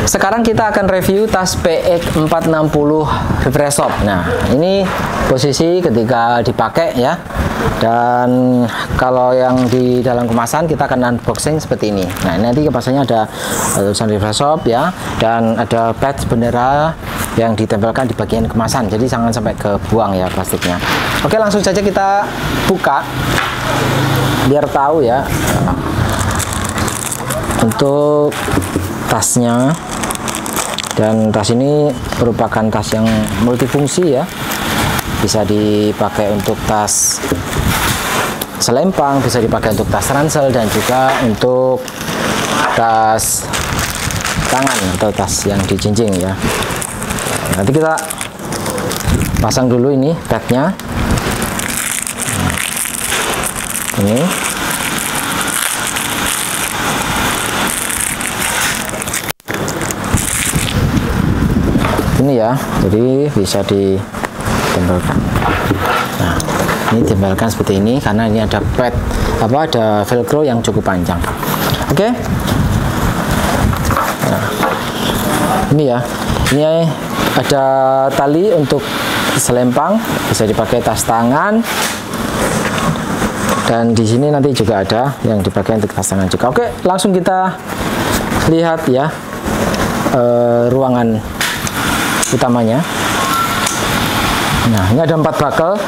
Sekarang kita akan review tas PX460 Refresh Shop. Nah, ini posisi ketika dipakai ya. Dan kalau yang di dalam kemasan kita akan unboxing seperti ini. Nah, nanti kemasannya ada tulisan Refresh Shop ya, dan ada badge bendera yang ditempelkan di bagian kemasan. Jadi jangan sampai kebuang ya plastiknya. Oke, langsung saja kita buka biar tahu ya. Untuk tasnya, dan tas ini merupakan tas yang multifungsi ya, bisa dipakai untuk tas selempang, bisa dipakai untuk tas ransel, dan juga untuk tas tangan atau tas yang dijinjing ya. Nanti kita pasang dulu ini tagnya. Ini ya, jadi bisa ditempelkan. Nah, ini ditempelkan seperti ini karena ini ada pad ada velcro yang cukup panjang. Oke. Nah, ini ya, ini ada tali untuk selempang, bisa dipakai tas tangan, dan di sini nanti juga ada yang dipakai untuk tas tangan juga. Oke, langsung kita lihat ya ruangan utamanya. Nah, ini ada 4 bakel.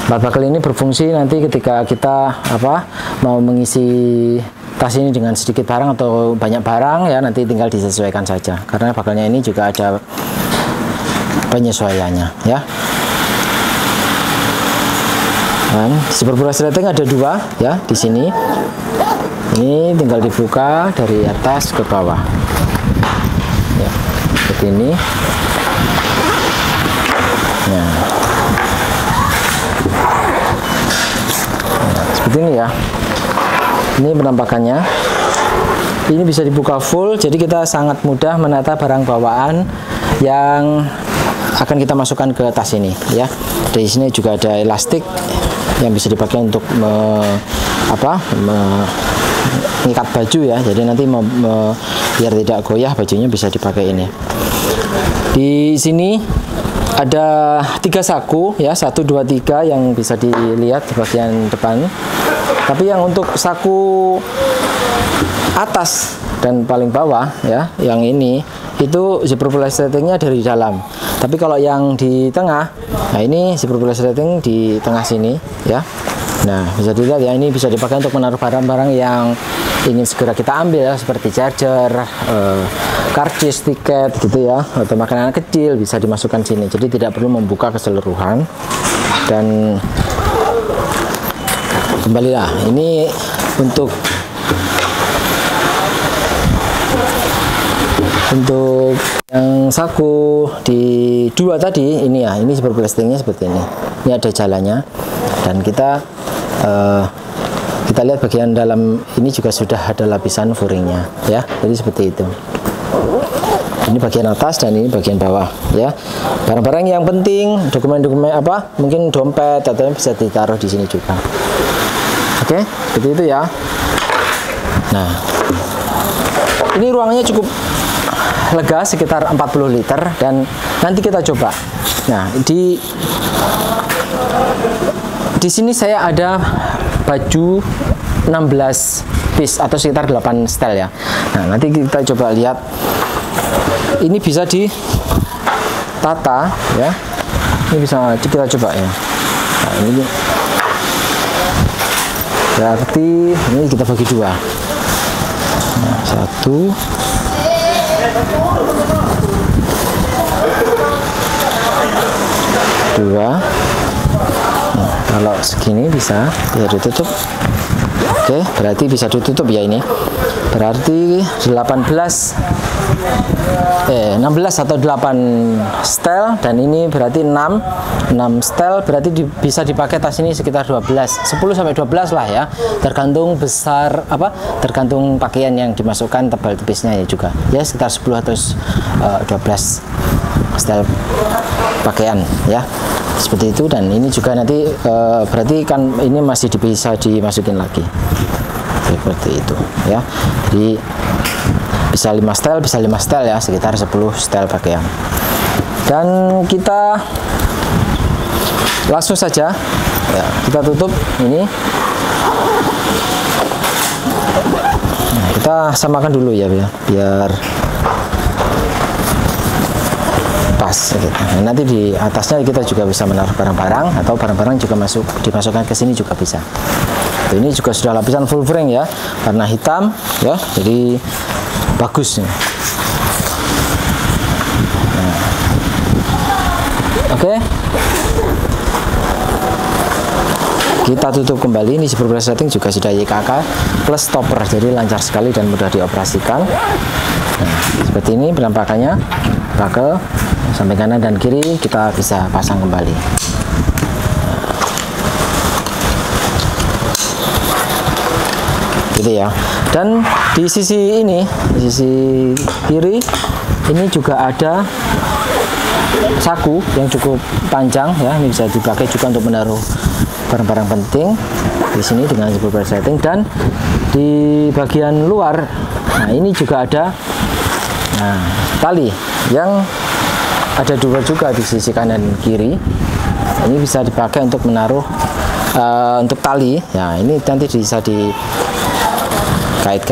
4 bakel ini berfungsi nanti ketika kita mau mengisi tas ini dengan sedikit barang atau banyak barang ya, nanti tinggal disesuaikan saja karena bakalnya ini juga ada penyesuaiannya ya. Dan zipper brush rating ada 2 ya di sini. Ini tinggal dibuka dari atas ke bawah ya, seperti ini. Nah, seperti ini ya. Ini penampakannya. Ini bisa dibuka full, jadi kita sangat mudah menata barang bawaan yang akan kita masukkan ke tas ini ya. Di sini juga ada elastik yang bisa dipakai untuk mengikat baju ya. Jadi nanti biar tidak goyah bajunya bisa dipakai ini. Di sini ada 3 saku ya, 1, 2, 3 yang bisa dilihat di bagian depan. Tapi yang untuk saku atas dan paling bawah ya, yang ini itu zipper brush ratingnya dari dalam. Tapi kalau yang di tengah, nah ini zipper brush rating di tengah sini ya. Nah, bisa dilihat ya, ini bisa dipakai untuk menaruh barang-barang yang ingin segera kita ambil ya, seperti charger, karcis, tiket gitu ya, atau makanan kecil bisa dimasukkan sini. Jadi tidak perlu membuka keseluruhan. Dan kembalilah, ini untuk yang saku di 2 tadi ini ya, ini zipper plastiknya seperti ini. Ini ada jalannya, dan kita lihat bagian dalam ini juga sudah ada lapisan furingnya ya, jadi seperti itu. Ini bagian atas dan ini bagian bawah ya. Barang-barang yang penting, dokumen-dokumen mungkin dompet atau bisa ditaruh di sini juga. Oke, seperti itu ya. Nah, ini ruangannya cukup lega, sekitar 40 liter, dan nanti kita coba. Nah, di sini saya ada baju 16 piece atau sekitar 8 setel ya. Nah, nanti kita coba lihat. Ini bisa ditata ya. Ini bisa kita coba ya. Nah, ini berarti ini kita bagi 2. Nah, 1, 2. Nah, kalau segini bisa ditutup. Oke, berarti bisa ditutup ya. Ini berarti 16 atau 8 setel, dan ini berarti 6 setel, berarti bisa dipakai tas ini sekitar 10 sampai 12 lah ya, tergantung besar tergantung pakaian yang dimasukkan, tebal tipisnya ya juga ya, sekitar 10 atau 12 setel pakaian ya, seperti itu. Dan ini juga nanti berarti kan ini masih bisa dimasukin lagi seperti itu ya. Jadi bisa 5 setel, bisa 5 setel ya, sekitar 10 setel pakaian. Dan kita langsung saja ya, kita tutup ini. Nah, kita samakan dulu ya biar pas gitu. Nah, nanti di atasnya kita juga bisa menaruh barang-barang, atau barang-barang juga dimasukkan ke sini juga bisa. Ini juga sudah lapisan full frame ya, warna hitam ya, jadi bagus. Nah. Oke. Kita tutup kembali. Ini zipper setting juga sudah YKK plus stopper, jadi lancar sekali dan mudah dioperasikan. Nah, seperti ini penampakannya. Pakai samping kanan dan kiri kita bisa pasang kembali. Gitu ya. Dan di sisi ini, di sisi kiri ini juga ada saku yang cukup panjang ya. Ini bisa dipakai juga untuk menaruh barang-barang penting di sini dengan zipper setting. Dan di bagian luar, nah ini juga ada tali yang ada dua juga di sisi kanan dan kiri. Ini bisa dipakai untuk menaruh untuk tali. Ya, ini nanti bisa dikaitkan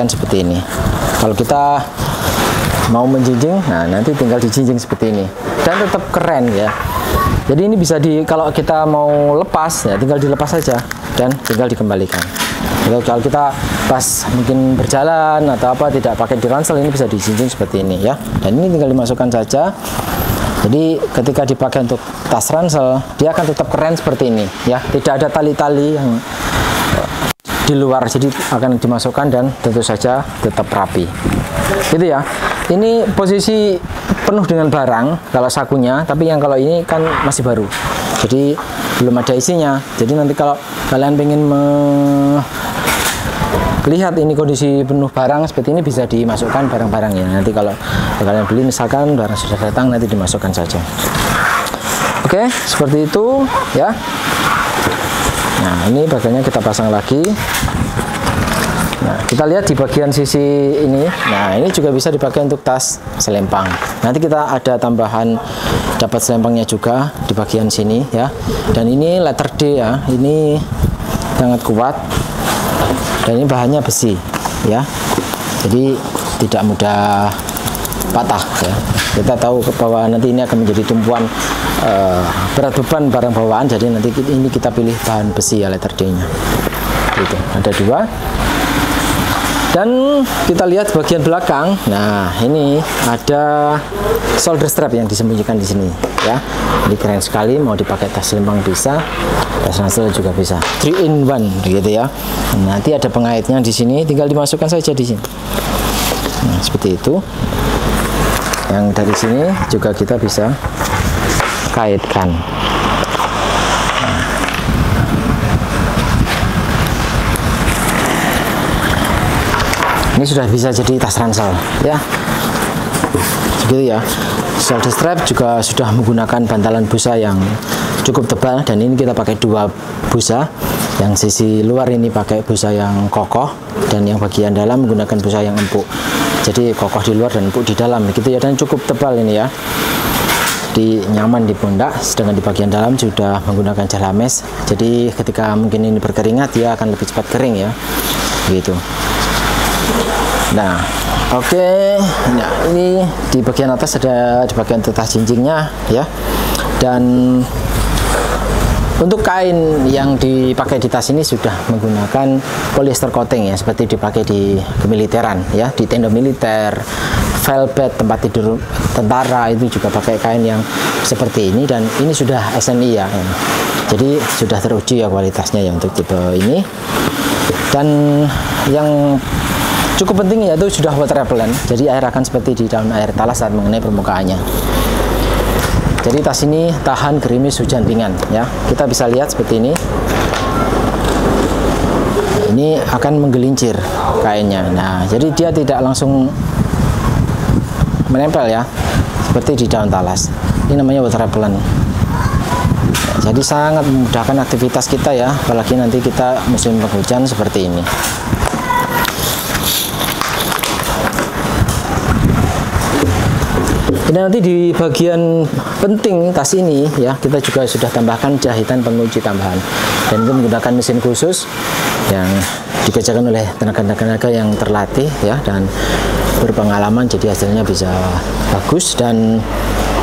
seperti ini. Kalau kita mau menjinjing, nah nanti tinggal dijinjing seperti ini dan tetap keren ya. Jadi ini bisa kalau kita mau lepas ya, tinggal dilepas saja dan tinggal dikembalikan. Kalau kita pas mungkin berjalan atau apa tidak pakai di ransel, ini bisa dijinjing seperti ini ya. Dan ini tinggal dimasukkan saja. Jadi ketika dipakai untuk tas ransel, dia akan tetap keren seperti ini ya. Tidak ada tali-tali yang di luar, jadi akan dimasukkan dan tentu saja tetap rapi. Gitu ya. Ini posisi penuh dengan barang kalau sakunya, tapi yang kalau ini kan masih baru. Jadi belum ada isinya. Jadi nanti kalau kalian pengen lihat ini kondisi penuh barang seperti ini, bisa dimasukkan barang-barangnya. Nanti kalau kalian beli misalkan barang sudah datang, nanti dimasukkan saja. Oke, seperti itu ya. Nah, ini bagiannya kita pasang lagi. Nah, kita lihat di bagian sisi ini. Nah, ini juga bisa dipakai untuk tas selempang. Nanti kita ada tambahan dapat selempangnya juga di bagian sini ya. Dan ini letter D ya. Ini sangat kuat. Dan ini bahannya besi ya, jadi tidak mudah patah ya. Kita tahu bahwa nanti ini akan menjadi tumpuan berat beban barang bawaan, jadi nanti ini kita pilih bahan besi ya, letter D nya gitu. Ada dua. Dan kita lihat bagian belakang. Nah, ini ada shoulder strap yang disembunyikan di sini ya. Ini keren sekali, mau dipakai tas selempang bisa, tas ransel juga bisa. 3 in 1 gitu ya. Nanti ada pengaitnya di sini, tinggal dimasukkan saja di sini. Nah, seperti itu. Yang dari sini juga kita bisa kaitkan. Ini sudah bisa jadi tas ransel ya, segitu ya. Shoulder strap juga sudah menggunakan bantalan busa yang cukup tebal, dan ini kita pakai 2 busa. Yang sisi luar ini pakai busa yang kokoh, dan yang bagian dalam menggunakan busa yang empuk. Jadi kokoh di luar dan empuk di dalam gitu ya, dan cukup tebal ini ya. Nyaman di pundak, sedangkan di bagian dalam sudah menggunakan jalames. Jadi ketika mungkin ini berkeringat, dia akan lebih cepat kering ya, gitu. Nah, oke. Nah, ini di bagian atas ada di bagian tas jinjingnya ya. Dan untuk kain yang dipakai di tas ini sudah menggunakan polyester coating ya, seperti dipakai di kemiliteran ya, di tenda militer, velvet tempat tidur tentara itu juga pakai kain yang seperti ini, dan ini sudah SNI ya. Jadi sudah teruji ya kualitasnya ya untuk tipe ini. Dan yang cukup penting yaitu sudah water repellent, jadi air akan seperti di dalam air talas saat mengenai permukaannya. Jadi tas ini tahan gerimis hujan ringan ya. Kita bisa lihat seperti ini. Ini akan menggelincir kainnya. Nah, jadi dia tidak langsung menempel ya, seperti di daun talas. Ini namanya water repellent. Jadi sangat memudahkan aktivitas kita ya, apalagi nanti kita musim penghujan seperti ini. Ini nanti di bagian penting tas ini ya, kita juga sudah tambahkan jahitan pengunci tambahan, dan itu menggunakan mesin khusus yang dikerjakan oleh tenaga-tenaga yang terlatih ya dan berpengalaman, jadi hasilnya bisa bagus. Dan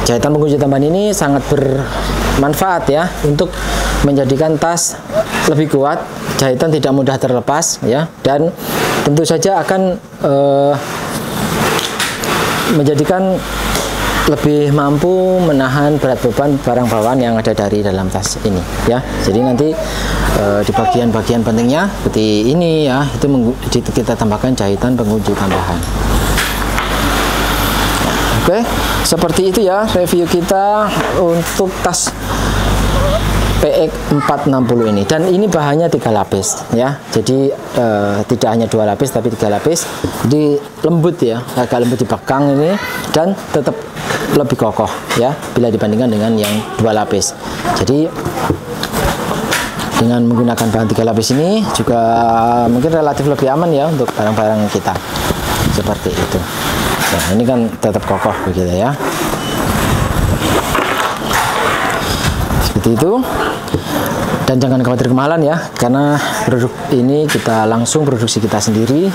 jahitan pengunci tambahan ini sangat bermanfaat ya untuk menjadikan tas lebih kuat, jahitan tidak mudah terlepas ya, dan tentu saja akan menjadikan lebih mampu menahan berat beban barang bawaan yang ada dari dalam tas ini ya. Jadi nanti di bagian-bagian pentingnya seperti ini ya, itu kita tambahkan jahitan pengunci tambahan. Oke, seperti itu ya review kita untuk tas PX 460 ini, dan ini bahannya 3 lapis ya, jadi tidak hanya 2 lapis tapi 3 lapis, jadi lembut ya, agak lembut di belakang ini dan tetap lebih kokoh ya bila dibandingkan dengan yang 2 lapis. Jadi dengan menggunakan bahan 3 lapis ini juga mungkin relatif lebih aman ya untuk barang-barang kita seperti itu. Nah, ini kan tetap kokoh begitu ya, seperti itu. Dan jangan khawatir kemahalan ya, karena produk ini kita langsung produksi kita sendiri,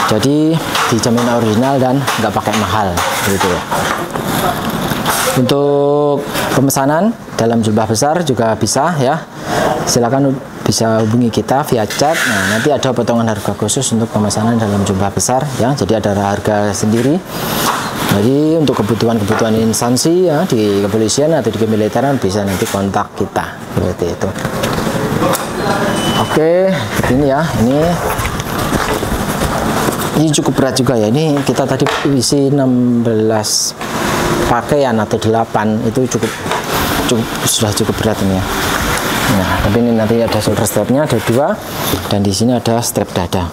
jadi dijamin original dan nggak pakai mahal gitu ya. Untuk pemesanan dalam jumlah besar juga bisa ya, silakan bisa hubungi kita via chat. Nah, nanti ada potongan harga khusus untuk pemesanan dalam jumlah besar ya, jadi ada harga sendiri. Jadi untuk kebutuhan-kebutuhan instansi ya di kepolisian atau di kemiliteran bisa nanti kontak kita seperti itu. Oke, ini ya, ini cukup berat juga ya. Ini kita tadi isi 16 pakaian atau 8, itu sudah cukup berat ini ya. Nah, tapi ini nanti ada shoulder strapnya, ada 2, dan di sini ada strap dada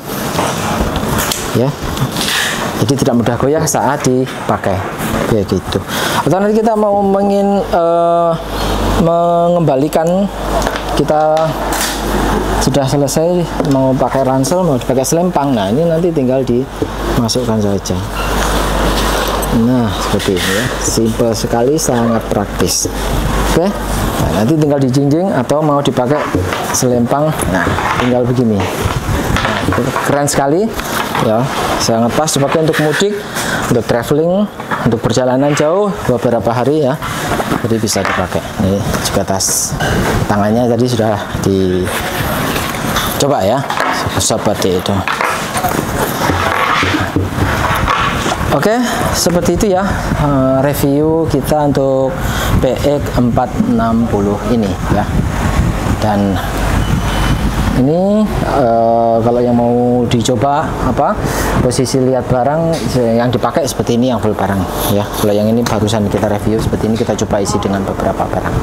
ya. Jadi tidak mudah goyah saat dipakai ya gitu. Atau nanti kita mau mengembalikan, kita sudah selesai mau pakai ransel, mau dipakai selempang, nah ini nanti tinggal dimasukkan saja. Nah seperti ini ya, simple sekali, sangat praktis. Oke, nah, nanti tinggal dijinjing atau mau dipakai selempang, nah tinggal begini. Nah, keren sekali ya, sangat pas dipakai untuk mudik, untuk traveling, untuk perjalanan jauh beberapa hari ya, jadi bisa dipakai. Ini juga tas tangannya tadi sudah dicoba ya, seperti itu. Oke, seperti itu ya review kita untuk PX 460 ini ya. Dan ini kalau yang mau dicoba posisi lihat barang yang dipakai seperti ini, yang full barang ya. Kalau yang ini barusan kita review seperti ini, kita coba isi dengan beberapa barang.